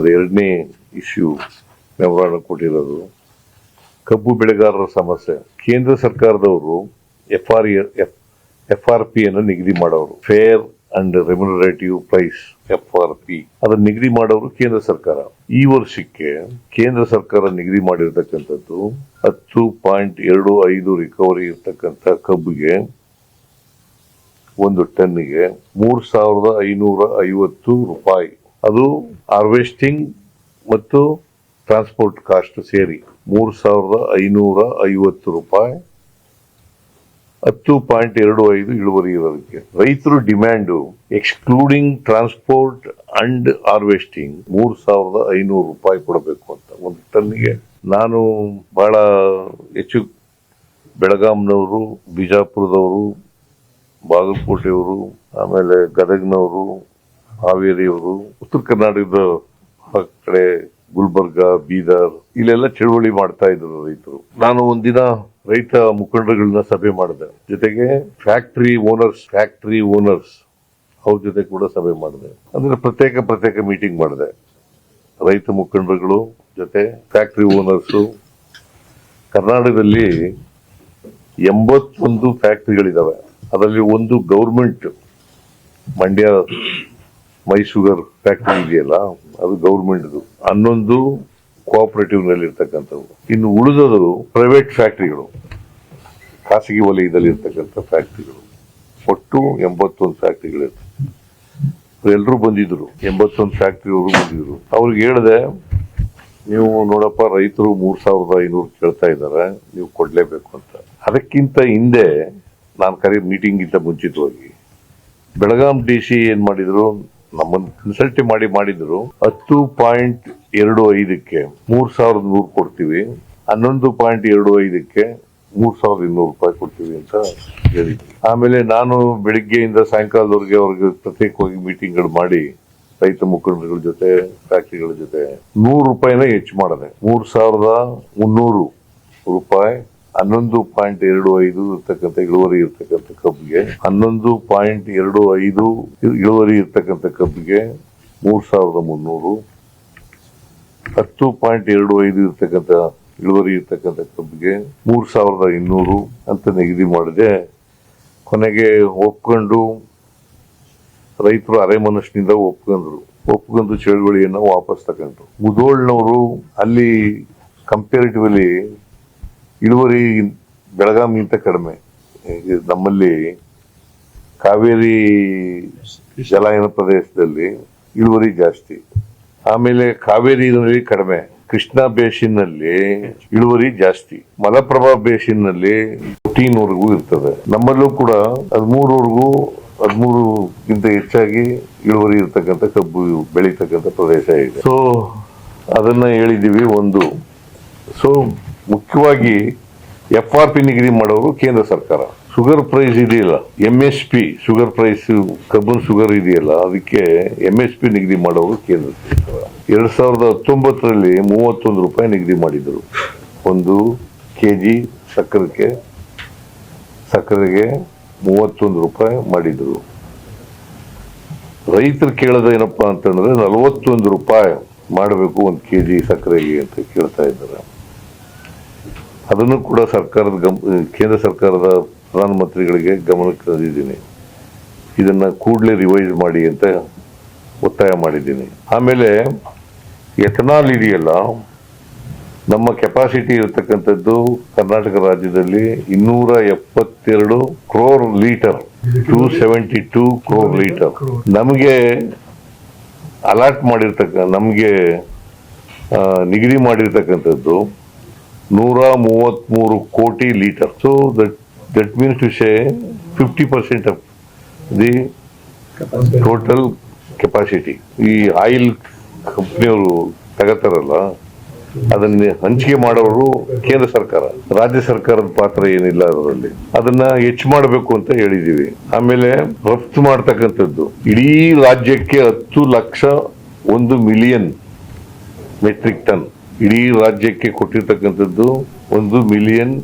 ಎರಡನೇ issue memorandum ಕೊಟ್ಟಿರೋದು ಕಬ್ಬು ಬೆಳೆಗಾರರ ಸಮಸ್ಯೆ. ಕೇಂದ್ರ ಸರ್ಕಾರದವರು FRP ಅನ್ನು ನಿಗದಿ ಮಾಡೋರು, fair and remunerative price FRP ಅದನ್ನು ನಿಗದಿ ಮಾಡೋರು ಕೇಂದ್ರ ಸರ್ಕಾರ. ಈ ವರ್ಷಕ್ಕೆ ಕೇಂದ್ರ ಸರ್ಕಾರ ನಿಗದಿ ಮಾಡಿರ್ತಕ್ಕಂಥದ್ದು 10.25 ರಿಕವರಿ ಇರ್ತಕ್ಕಂಥ ಕಬ್ಬಿಗೆ ಒಂದು ಟನ್ನಿಗೆ 3,550 ರೂಪಾಯಿ. ಅದು ಹಾರ್ವೆಸ್ಟಿಂಗ್ ಮತ್ತು ಟ್ರಾನ್ಸ್ಪೋರ್ಟ್ ಕಾಸ್ಟ್ ಸೇರಿ 3,550 ರೂಪಾಯಿ. 10.25 ಇಳುವರಿ ಇರೋದಕ್ಕೆ ರೈತರು demand excluding transport and harvesting 3,500 ರೂಪಾಯಿ ಕೊಡಬೇಕು ಅಂತ ಒಂದು ಟನ್ನಿಗೆ. ನಾನು ಬಹಳ ಹೆಚ್ಚು ಬೆಳಗಾಂನವರು, ಬಿಜಾಪುರದವರು, ಬಾಗಲಕೋಟೆಯವರು, ಆಮೇಲೆ ಗದಗ್ನವರು, ಹಾವೇರಿಯವರು, ಉತ್ತರ ಕರ್ನಾಟಕದ ಕಡೆ ಗುಲ್ಬರ್ಗ, ಬೀದರ್ ಇಲ್ಲೆಲ್ಲ ಚಳುವಳಿ ಮಾಡ್ತಾ ಇದ್ರು ರೈತರು. ನಾನು ಒಂದಿನ ರೈತ ಮುಖಂಡರುಗಳನ್ನ ಸಭೆ ಮಾಡಿದೆ, ಜೊತೆಗೆ ಫ್ಯಾಕ್ಟರಿ ಓನರ್ಸ್ ಅವ್ರ ಜೊತೆ ಕೂಡ ಸಭೆ ಮಾಡಿದೆ. ಅಂದ್ರೆ ಪ್ರತ್ಯೇಕ ಮೀಟಿಂಗ್ ಮಾಡಿದೆ. ರೈತ ಮುಖಂಡರುಗಳು ಜೊತೆ ಫ್ಯಾಕ್ಟರಿ ಓನರ್ಸು. ಕರ್ನಾಟಕದಲ್ಲಿ 81 ಫ್ಯಾಕ್ಟರಿಗಳಿದಾವೆ. ಅದರಲ್ಲಿ ಒಂದು ಗೌರ್ಮೆಂಟ್, ಮಂಡ್ಯ ಮೈಸೂಗರ್ ಫ್ಯಾಕ್ಟರಿ ಇದೆಯಲ್ಲ, ಅದು ಗೌರ್ಮೆಂಟ್ದು. 11 ಕೋಆಪರೇಟಿವ್ ನಲ್ಲಿ ಇರ್ತಕ್ಕಂಥವು. ಇನ್ನು ಉಳಿದದು ಪ್ರೈವೇಟ್ ಫ್ಯಾಕ್ಟರಿಗಳು, ಖಾಸಗಿ ವಲಯದಲ್ಲಿ ಇರ್ತಕ್ಕಂಥ ಫ್ಯಾಕ್ಟರಿಗಳು. ಒಟ್ಟು 81 ಫ್ಯಾಕ್ಟರಿಗಳಿರ್ತವೆ. ಎಲ್ಲರೂ ಬಂದಿದ್ರು, 81 ಫ್ಯಾಕ್ಟರಿಯವರು ಬಂದಿದ್ರು. ಅವ್ರಿಗೆ ಹೇಳಿದೆ, ನೀವು ನೋಡಪ್ಪ, ರೈತರು 3,500 ಕೇಳ್ತಾ ಇದ್ದಾರೆ, ನೀವು ಕೊಡ್ಲೇಬೇಕು ಅಂತ. ಅದಕ್ಕಿಂತ ಹಿಂದೆ ನಾನು ಮೀಟಿಂಗ್ ಗಿಂತ ಮುಂಚಿತವಾಗಿ ಬೆಳಗಾಂ DC ಏನ್ ಮಾಡಿದ್ರು, ನಮ್ಮನ್ನು ಕನ್ಸಲ್ಟ್ ಮಾಡಿದ್ರು. 10.25ಕ್ಕೆ 3,100 ಕೊಡ್ತೀವಿ, 11.25ಕ್ಕೆ 3,200 ರೂಪಾಯಿ ಕೊಡ್ತೀವಿ ಅಂತ ಹೇಳಿದ್ವಿ. ಆಮೇಲೆ ನಾನು ಬೆಳಿಗ್ಗೆಯಿಂದ ಸಾಯಂಕಾಲದವರೆಗೆ ಅವ್ರಿಗೆ ಪ್ರತ್ಯೇಕವಾಗಿ ಮೀಟಿಂಗ್ಗಳು ಮಾಡಿ ರೈತ ಮುಖಂಡರುಗಳ ಜೊತೆ, ಫ್ಯಾಕ್ಟರಿಗಳ ಜೊತೆ 100 ರೂಪಾಯಿನ ಹೆಚ್ಚು ಮಾಡಿದೆ. 3,300 ರೂಪಾಯಿ 11.25 ಇರ್ತಕ್ಕಂಥ ಇಳುವರಿ ಇರ್ತಕ್ಕಂಥ ಕಬ್ಬಿಗೆ, 11.25 ಇಳುವರಿ ಇರ್ತಕ್ಕಂಥ ಕಬ್ಬಿಗೆ 3,300, 10.25 ಇರ್ತಕ್ಕಂಥ ಇಳುವರಿ ಇರ್ತಕ್ಕಂಥ ಕಬ್ಬಿಗೆ 3,200 ಅಂತ ನಿಗದಿ ಮಾಡಿದೆ. ಕೊನೆಗೆ ಒಪ್ಕೊಂಡು ರೈತರು ಅರೆ ಮನಸ್ಸಿನಿಂದ ಒಪ್ಕೊಂಡು ಚಳುವಳಿಯನ್ನ ವಾಪಸ್ ತಗೊಂಡ್ರು. ಮುಧೋಳ್ನವರು ಅಲ್ಲಿ ಕಂಪೇರಿಟಿವ್ಲಿ ಇಳುವರಿ ಬೆಳಗಾಂಗಿಂತ ಕಡಿಮೆ. ನಮ್ಮಲ್ಲಿ ಕಾವೇರಿ ಜಲಾನಯನ ಪ್ರದೇಶದಲ್ಲಿ ಇಳುವರಿ ಜಾಸ್ತಿ, ಆಮೇಲೆ ಕಾವೇರಿನಲ್ಲಿ ಕಡಿಮೆ, ಕೃಷ್ಣಾ ಬೇಸಿನ್ ನಲ್ಲಿ ಇಳುವರಿ ಜಾಸ್ತಿ, ಮಲಪ್ರಭಾ ಬೇಸಿನ್ ನಲ್ಲಿ 14ವರೆಗೂ ಇರ್ತದೆ. ನಮ್ಮಲ್ಲೂ ಕೂಡ 13ಗಿಂತ ಹೆಚ್ಚಾಗಿ ಇಳುವರಿ ಇರ್ತಕ್ಕಂಥ ಕಬ್ಬು ಬೆಳೀತಕ್ಕಂಥ ಪ್ರದೇಶ ಇದೆ. ಸೊ ಅದನ್ನ ಹೇಳಿದೀವಿ ಒಂದು. ಸೊ ಮುಖ್ಯವಾಗಿ FRP ನಿಗದಿ ಮಾಡೋರು ಕೇಂದ್ರ ಸರ್ಕಾರ. ಶುಗರ್ ಪ್ರೈಸ್ ಇದೆಯಲ್ಲ, MSP ಶುಗರ್ ಪ್ರೈಸ್, ಕಬ್ಬಿನ ಶುಗರ್ ಇದೆಯಲ್ಲ, ಅದಕ್ಕೆ MSP ನಿಗದಿ ಮಾಡೋರು ಕೇಂದ್ರ ಸರ್ಕಾರ. 2019ರಲ್ಲಿ 31 ರೂಪಾಯಿ ನಿಗದಿ ಮಾಡಿದ್ರು. 1 kg ಸಕ್ಕರೆಗೆ 31 ರೂಪಾಯಿ ಮಾಡಿದ್ರು. ರೈತರು ಕೇಳೋದು ಏನಪ್ಪಾ ಅಂತಂದ್ರೆ 41 ರೂಪಾಯಿ ಮಾಡಬೇಕು 1 kg ಸಕ್ಕರೆಗೆ ಅಂತ ಕೇಳ್ತಾ ಇದ್ದಾರೆ. ಅದನ್ನು ಕೂಡ ಕೇಂದ್ರ ಸರ್ಕಾರದ ಪ್ರಧಾನಮಂತ್ರಿಗಳಿಗೆ ಗಮನಕ್ಕೆ ತಂದಿದ್ದೀನಿ. ಇದನ್ನ ಕೂಡಲೇ ರಿವೈಸ್ ಮಾಡಿ ಅಂತ ಒತ್ತಾಯ ಮಾಡಿದ್ದೀನಿ. ಆಮೇಲೆ ಎಥನಾಲ್ ಇದೆಯಲ್ಲ, ನಮ್ಮ ಕೆಪಾಸಿಟಿ ಇರತಕ್ಕಂಥದ್ದು ಕರ್ನಾಟಕ ರಾಜ್ಯದಲ್ಲಿ 272 crore ಲೀಟರ್, 272 crore ಲೀಟರ್. ನಮಗೆ ಅಲಾಟ್ ನಮಗೆ ನಿಗದಿ ಮಾಡಿರ್ತಕ್ಕಂಥದ್ದು 133 ಕೋಟಿ litre. So that means to say 50% of the total capacity. ಈ ಆಯಿಲ್ ಕಂಪ್ನಿಯವರು ತಗೋತಾರಲ್ಲ, ಅದನ್ನ ಹಂಚಿಕೆ ಮಾಡೋರು ಕೇಂದ್ರ ಸರ್ಕಾರ, ರಾಜ್ಯ ಸರ್ಕಾರದ ಪಾತ್ರ ಏನಿಲ್ಲ ಅದರಲ್ಲಿ. ಅದನ್ನ ಹೆಚ್ಚು ಮಾಡಬೇಕು ಅಂತ ಹೇಳಿದೀವಿ. ಆಮೇಲೆ ರಫ್ತು ಮಾಡ್ತಕ್ಕಂಥದ್ದು ಇಡೀ ರಾಜ್ಯಕ್ಕೆ 10,01 ಮಿಲಿಯನ್ ಮೆಟ್ರಿಕ್ ಟನ್. ಇಡೀ ರಾಜ್ಯಕ್ಕೆ ಕೊಟ್ಟಿರ್ತಕ್ಕಂಥದ್ದು 1 ಮಿಲಿಯನ್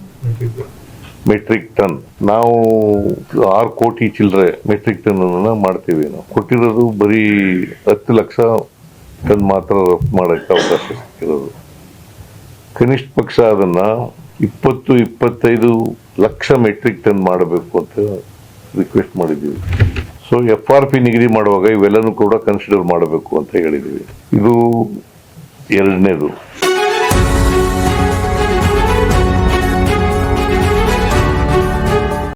ಮೆಟ್ರಿಕ್ ಟನ್. ನಾವು 6 ಕೋಟಿ ಚಿಲ್ಲರೆ ಮೆಟ್ರಿಕ್ ಟನ್ ಅನ್ನ ಮಾಡ್ತೀವಿ. ನಾವು ಕೊಟ್ಟಿರೋದು ಬರೀ 10 ಲಕ್ಷ ಟನ್ ಮಾತ್ರ ರಫ್ತು ಮಾಡೋಕ್ಕೆ ಅವಕಾಶ ಸಿಕ್ಕಿರೋದು. ಕನಿಷ್ಠ ಪಕ್ಷ ಅದನ್ನ 20-25 ಲಕ್ಷ ಮೆಟ್ರಿಕ್ ಟನ್ ಮಾಡಬೇಕು ಅಂತ ರಿಕ್ವೆಸ್ಟ್ ಮಾಡಿದ್ದೀವಿ. ಸೊ FRP ನಿಗದಿ ಮಾಡುವಾಗ ಇವೆಲ್ಲನೂ ಕೂಡ ಕನ್ಸಿಡರ್ ಮಾಡಬೇಕು ಅಂತ ಹೇಳಿದ್ದೀವಿ. ಇದು ಎರಡನೇದು.